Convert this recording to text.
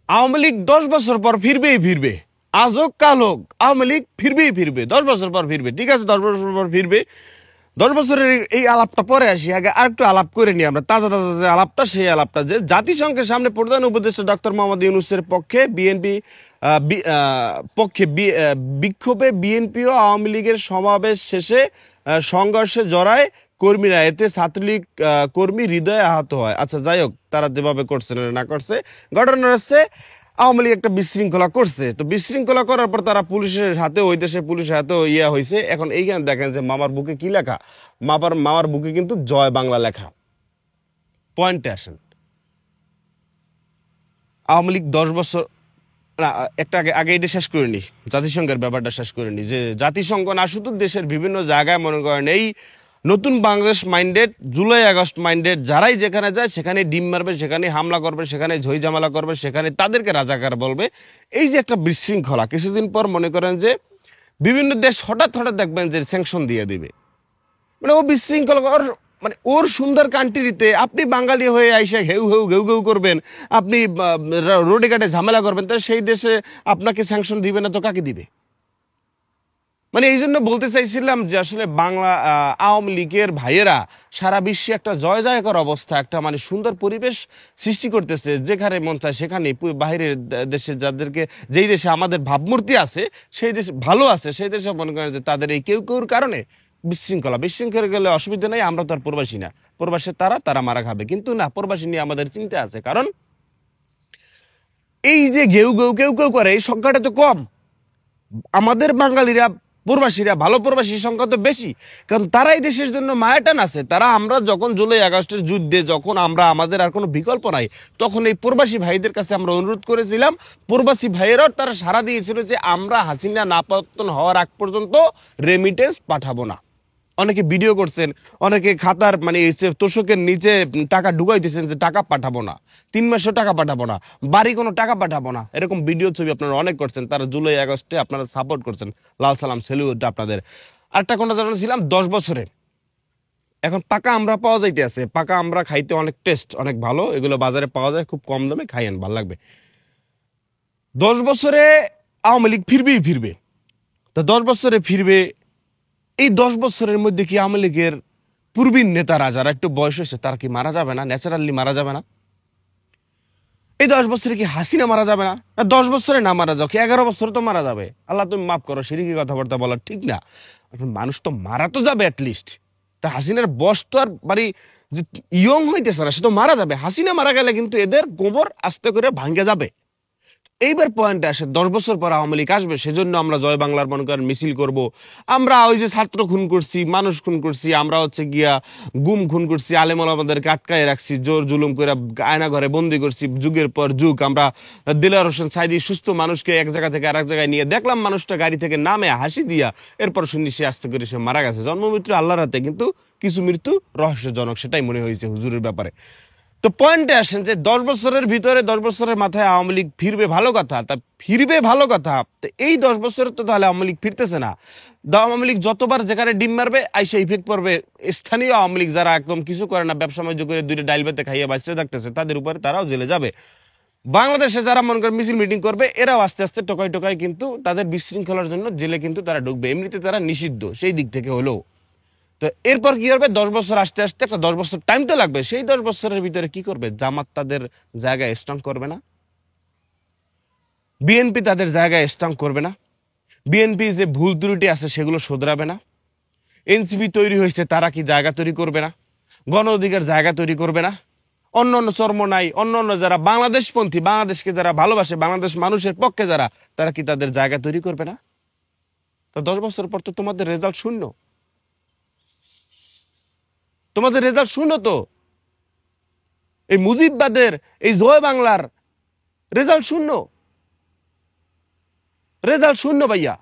আওয়ামী লীগ 10 বছর পর ফিরবেই ফিরবে, আজ হোক কাল হোক আওয়ামী লীগ ফিরবেই ফিরবে, 10 বছর পর ফিরবে। ঠিক আছে, 10 বছর পর ফিরবে। 10 বছরের এই আলাপটা পরে আসি, আগে আর একটু আলাপ করে নিই আমরা, তাজা তাজা যে আলাপটা, সেই আলাপটা যে জাতিসংঘের সামনে প্রধান উপদেষ্টা ডক্টর মোহাম্মদ ইউনূসের পক্ষে বিএনপি বিক্ষোভে বিএনপি ও আওয়ামী লীগের সমাবেশ শেষে সংঘর্ষে জড়ায় কর্মীরা, এতে ছাত্রলীগ কর্মী হৃদয়ে আহত হয়। আচ্ছা, যাই হোক, তারা যেভাবে করছে না করছে, ঘটনা হচ্ছে আওয়ামী লীগ একটা বিশৃঙ্খলা করছে। তো বিশৃঙ্খলা করার পর তারা পুলিশের হাতে, ওই দেশের পুলিশের হাতে ইয়া হয়েছে। এখন এইখানে দেখেন যে মামার বুকে কি লেখা, মামার বুকে কিন্তু জয় বাংলা লেখা। পয়েন্টে আসেন, আওয়ামী লীগ 10 বছর না, একটা আগে এটা শেষ করে নি, জাতিসংঘের ব্যাপারটা শেষ করে নি। যে জাতিসংঘ না শুধু দেশের বিভিন্ন জায়গায় মনে করেন এই নতুন Bangladesh minded, July August minded, যারাই যেখানে যায় সেখানে ডিম মারবে, সেখানে হামলা করবে, সেখানে ঝই ঝামেলা করবে, সেখানে তাদেরকে রাজাকার বলবে। এই যে একটা বিশৃঙ্খলা, কিছুদিন পর মনে করেন যে বিভিন্ন দেশ হঠাৎ হঠাৎ দেখবেন যে স্যাংশন দিয়ে দিবে। মানে ও বিশৃঙ্খলা, মানে ওর সুন্দর কান্ট্রিতে আপনি বাঙালি হয়ে আইসা ঘেউ ঘেউ ঘেউ ঘেউ করবেন, আপনি রোডে ঘাটে ঝামেলা করবেন, তাহলে সেই দেশে আপনাকে স্যাংশন দিবে না তো কাকে দিবে? মানে এই জন্য বলতে চাইছিলাম যে আসলে বাংলা আওয়ামী লীগের ভাইয়েরা সারা বিশ্বে একটা জয় জয়কর অবস্থা, একটা মানে সুন্দর পরিবেশ সৃষ্টি করতেছে, যেখানে মন চায় সেখানে বাইরের দেশে যাদেরকে, যেই দেশে আমাদের ভাবমূর্তি আছে, সেই দেশে ভালো আছে, সেই দেশে মনে করেন যে তাদের এই কেউ কেউর কারণে বিশৃঙ্খলা গেলে অসুবিধা নাই, আমরা তো আর প্রবাসী না, প্রবাসে তারা মারা খাবে, কিন্তু না, প্রবাসী নিয়ে আমাদের চিন্তা আছে। কারণ এই যে ঘেউ ঘেউ কেউ কেউ করে, এই সংখ্যাটা তো কম। আমাদের বাঙালিরা, প্রবাসীরা, ভালো প্রবাসীর সংখ্যা তো বেশি, কারণ তারাই দেশের জন্য মায়াটান আছে। তারা, আমরা যখন জুলাই আগস্টের যুদ্ধে, যখন আমাদের আর কোনো বিকল্প নাই, তখন এই প্রবাসী ভাইদের কাছে আমরা অনুরোধ করেছিলাম, প্রবাসী ভাইয়েরাও তারা সাড়া দিয়েছিল যে আমরা হাসিনা না পতন হওয়ার আগ পর্যন্ত রেমিটেন্স পাঠাবো না। অনেকে ভিডিও করছেন, অনেকে খাতার মানে তোষকের নিচে টাকা ঢুকাই দিয়েছেন যে টাকা পাঠাবো না, 3 মাসও টাকা পাঠাবো না, বাড়ি কোনো টাকা পাঠাবো না, এরকম ভিডিও ছবি আপনারা অনেক করছেন। তারা জুলাই আগস্টে আপনারা সাপোর্ট করছেন, লাল সালাম, সেলিউট আপনাদের। আরেকটা কোনটা জানাছিলাম 10 বছরে, এখন পাকা আমরা পাওয়া যাইতে আছে, পাকা আমরা খাইতে অনেক টেস্ট, অনেক ভালো, এগুলো বাজারে পাওয়া যায় খুব কম দামে, খাইয়েন, ভালো লাগবে। 10 বছরে আওয়ামী লীগ ফিরবেই ফিরবে। তো 10 বছরে ফিরবে, এই 10 বছরের মধ্যে কি আওয়ামী লীগের পূর্বীন নেতারা যারা একটু বয়স হয়েছে তারা কি মারা যাবে না? ন্যাচারালি মারা যাবে না? এই 10 বছরে কি হাসিনা মারা যাবে না? 10 বছরে না মারা যাও, কি 11 বছরে তো মারা যাবে। আল্লাহ তুমি মাফ করো, সিরিকি কথাবার্তা বলা ঠিক না। মানুষ তো মারা তো যাবে অ্যাটলিস্ট। তা হাসিনার বয়স তো আর মানে ইয়ং হইতেছে না, সে তো মারা যাবে। হাসিনা মারা গেলে কিন্তু এদের গোবর আস্তে করে ভাঙ্গে যাবে। এইবার পয়েন্টে আসে, 10 বছর পর আওয়ামী লীগ আসবে, সেজন্য আমরা জয় বাংলার মনে করেন মিছিল করব। আমরা ওই যে ছাত্র খুন করছি, মানুষ খুন করছি, আমরা হচ্ছে গিয়া গুম খুন করছি, আলেমল আমাদেরকে আটকায় রাখছি, জোর জুলুম করে আয়না ঘরে বন্দি করছি, যুগের পর যুগ। আমরা দিলার হোসেন সাইদি সুস্থ মানুষকে এক জায়গা থেকে আরেক জায়গায় নিয়ে দেখলাম, মানুষটা গাড়ি থেকে নামে হাসি দিয়া, এরপর শুনি সে আস্তে করে সে মারা গেছে। জন্ম মৃত্যু আল্লাহর হাতে, কিন্তু কিছু মৃত্যু রহস্যজনক, সেটাই মনে হয়েছে হুজুরের ব্যাপারে। তো পয়েন্টে আসেন যে 10 বছরের ভিতরে, 10 বছরের মাথায় আওয়ামী লীগ ফিরবে, ভালো কথা, তা ফিরবে ভালো কথা। তো এই 10 বছরে তো তাহলে আওয়ামী লীগ ফিরতেছে না। আওয়ামী লীগ যতবার যেখানে ডিম মারবে আইসা ইফেক্ট পড়বে স্থানীয় আওয়ামী লীগ, যারা একদম কিছু করে না, ব্যবসা বাণিজ্য করে দুইটা ডাইল ভাতে খাইয়ে বাঁচতে থাকতেছে, তাদের উপরে তারাও জেলে যাবে। বাংলাদেশে যারা মনে করেন মিছিল মিটিং করবে, এরাও আস্তে আস্তে টোকাই টোকাই কিন্তু তাদের বিশৃঙ্খলার জন্য জেলে কিন্তু তারা ঢুকবে। এমনিতে তারা নিষিদ্ধ সেই দিক থেকে হলেও। তো এরপর কি করবে? 10 বছর আসতে আসতে একটা 10 বছর টাইম তো লাগবে। সেই 10 বছরের ভিতরে কি করবে? জামাত তাদের জায়গায় স্ট্রং করবে না, বিএনপি তাদের জায়গায় স্ট্রং করবে না, বিএনপি যে ভুল ত্রুটি আছে সেগুলো শোধরাবে না, এনসিপি তৈরি হয়েছে তারা কি জায়গা তৈরি করবে না, গণ অধিকার জায়গা তৈরি করবে না, অন্য অন্য চর্ম নাই, অন্য অন্য যারা বাংলাদেশপন্থী, বাংলাদেশকে যারা ভালোবাসে, বাংলাদেশ মানুষের পক্ষে যারা, তারা কি তাদের জায়গা তৈরি করবে না? তো 10 বছর পর তো তোমাদের রেজাল্ট শূন্য, তোমাদের রেজাল্ট শূন্য। তো এই মুজিববাদের, এই জয় বাংলার রেজাল্ট শূন্য, রেজাল্ট শূন্য ভাইয়া।